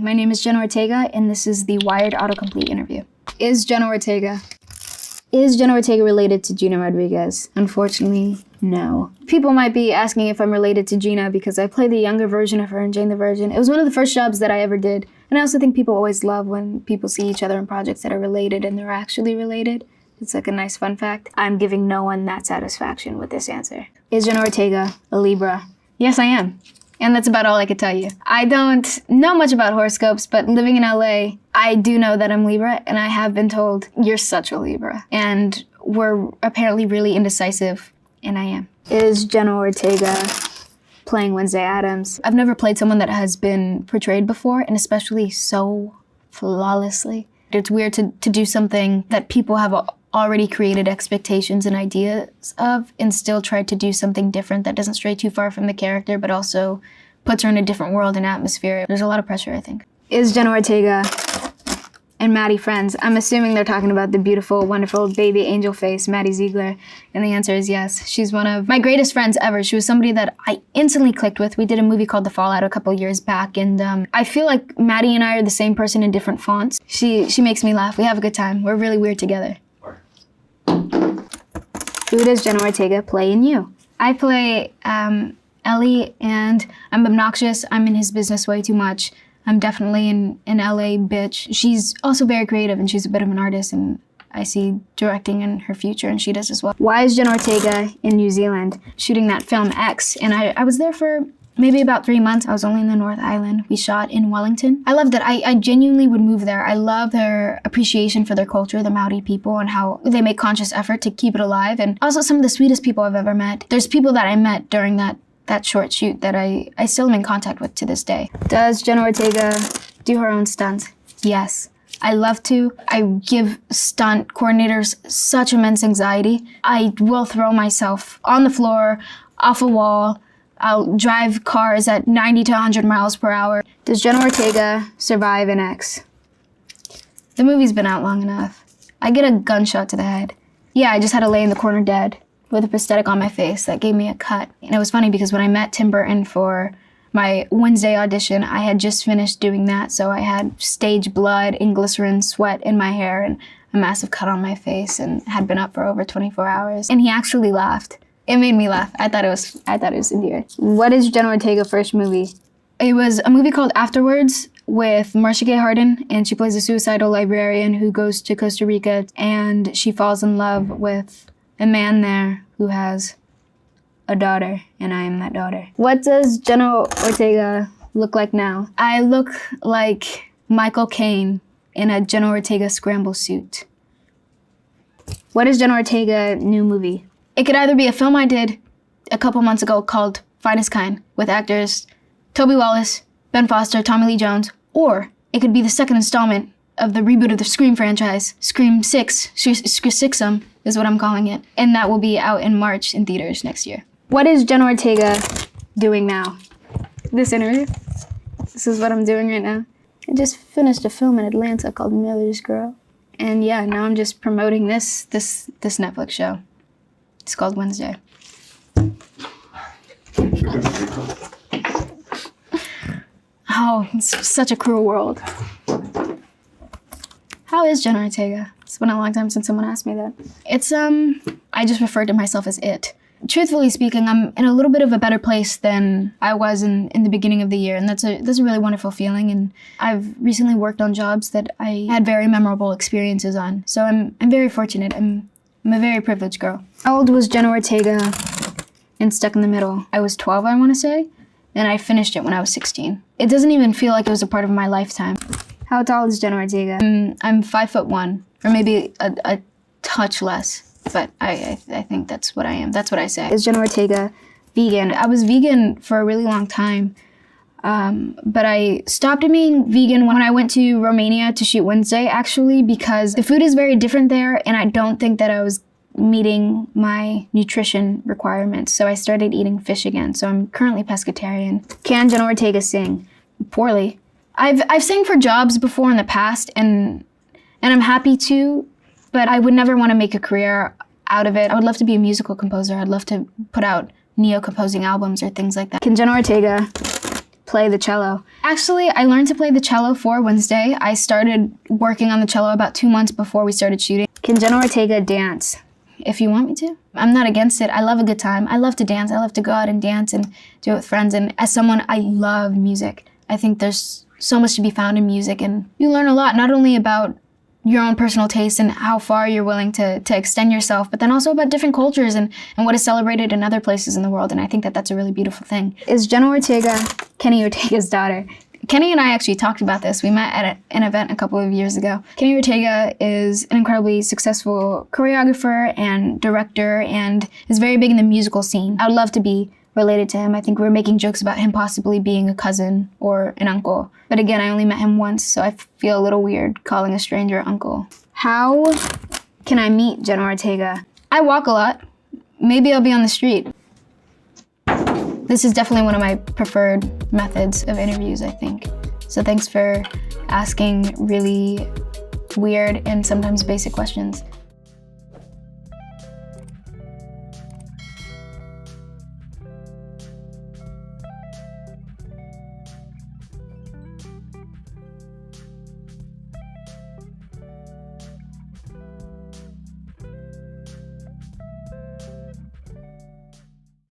My name is Jenna Ortega, and this is the Wired Autocomplete interview. Is Jenna Ortega related to Gina Rodriguez? Unfortunately, no. People might be asking if I'm related to Gina because I play the younger version of her in Jane the Virgin. It was one of the first jobs that I ever did. And I also think people always love when people see each other in projects that are related and they're actually related. It's like a nice fun fact. I'm giving no one that satisfaction with this answer. Is Jenna Ortega a Libra? Yes, I am. And that's about all I could tell you. I don't know much about horoscopes, but living in LA, I do know that I'm Libra, and I have been told, you're such a Libra. And we're apparently really indecisive, and I am. Is Jenna Ortega playing Wednesday Addams? I've never played someone that has been portrayed before, and especially so flawlessly. It's weird to do something that people have already created expectations and ideas of and still try to do something different that doesn't stray too far from the character but also puts her in a different world and atmosphere. There's a lot of pressure, I think. Is Jenna Ortega and Maddie friends? I'm assuming they're talking about the beautiful, wonderful baby angel face, Maddie Ziegler, and the answer is yes. She's one of my greatest friends ever. She was somebody that I instantly clicked with. We did a movie called The Fallout a couple years back, and I feel like Maddie and I are the same person in different fonts. She makes me laugh. We have a good time. We're really weird together. Who does Jenna Ortega play in You? I play Ellie, and I'm obnoxious. I'm in his business way too much. I'm definitely an LA bitch. She's also very creative, and she's a bit of an artist, and I see directing in her future, and she does as well. Why is Jenna Ortega in New Zealand shooting that film X? And I was there for maybe about 3 months. I was only in the North Island. We shot in Wellington. I loved it. I genuinely would move there. I love their appreciation for their culture, the Maori people, and how they make conscious effort to keep it alive. And also some of the sweetest people I've ever met. There's people that I met during that short shoot that I still am in contact with to this day. Does Jenna Ortega do her own stunts? Yes. I love to. I give stunt coordinators such immense anxiety. I will throw myself on the floor, off a wall. I'll drive cars at 90 to 100 miles per hour. Does Jenna Ortega survive an X? The movie's been out long enough. I get a gunshot to the head. Yeah, I just had to lay in the corner dead with a prosthetic on my face that gave me a cut. And it was funny because when I met Tim Burton for my Wednesday audition, I had just finished doing that, so I had stage blood and glycerin sweat in my hair and a massive cut on my face and had been up for over 24 hours. And he actually laughed. It made me laugh. I thought it was endearing. What is Jenna Ortega's first movie? It was a movie called Afterwards with Marcia Gay Harden, and she plays a suicidal librarian who goes to Costa Rica, and she falls in love with a man there who has a daughter, and I am that daughter. What does Jenna Ortega look like now? I look like Michael Caine in a Jenna Ortega scramble suit. What is Jenna Ortega's new movie? It could either be a film I did a couple months ago called Finest Kind with actors Toby Wallace, Ben Foster, Tommy Lee Jones, or it could be the second installment of the reboot of the Scream franchise, Scream 6, Sixum is what I'm calling it, and that will be out in March in theaters next year. What is Jenna Ortega doing now? This interview. This is what I'm doing right now. I just finished a film in Atlanta called Miller's Girl, and yeah, now I'm just promoting this Netflix show. It's called Wednesday. Oh, it's such a cruel world. How is Jenna Ortega? It's been a long time since someone asked me that. It's, I just refer to myself as it. Truthfully speaking, I'm in a little bit of a better place than I was in the beginning of the year, and that's a really wonderful feeling, and I've recently worked on jobs that I had very memorable experiences on, so I'm very fortunate. I'm a very privileged girl. How old was Jenna Ortega in Stuck in the Middle? I was 12, I want to say, and I finished it when I was 16. It doesn't even feel like it was a part of my lifetime. How tall is Jenna Ortega? I'm 5'1", or maybe a touch less, but I think that's what I am. That's what I say. Is Jenna Ortega vegan? I was vegan for a really long time, but I stopped being vegan when I went to Romania to shoot Wednesday, actually, because the food is very different there, and I don't think that I was meeting my nutrition requirements, so I started eating fish again. So I'm currently pescatarian. Can Jenna Ortega sing? Poorly. I've sang for jobs before in the past, and I'm happy to, but I would never want to make a career out of it. I would love to be a musical composer. I'd love to put out neo-composing albums or things like that. Can Jenna Ortega play the cello. Actually, I learned to play the cello for Wednesday. I started working on the cello about 2 months before we started shooting. Can Jenna Ortega dance? If you want me to. I'm not against it. I love a good time. I love to dance. I love to go out and dance and do it with friends. And as someone, I love music. I think there's so much to be found in music, and you learn a lot, not only about your own personal taste and how far you're willing to extend yourself, but then also about different cultures and what is celebrated in other places in the world. And I think that that's a really beautiful thing. Is Jenna Ortega Kenny Ortega's daughter? Kenny and I actually talked about this. We met at an event a couple of years ago. Kenny Ortega is an incredibly successful choreographer and director and is very big in the musical scene. I would love to be related to him. I think we were making jokes about him possibly being a cousin or an uncle. But again, I only met him once, so I feel a little weird calling a stranger uncle. How can I meet Jenna Ortega? I walk a lot. Maybe I'll be on the street. This is definitely one of my preferred methods of interviews, I think. So thanks for asking really weird and sometimes basic questions.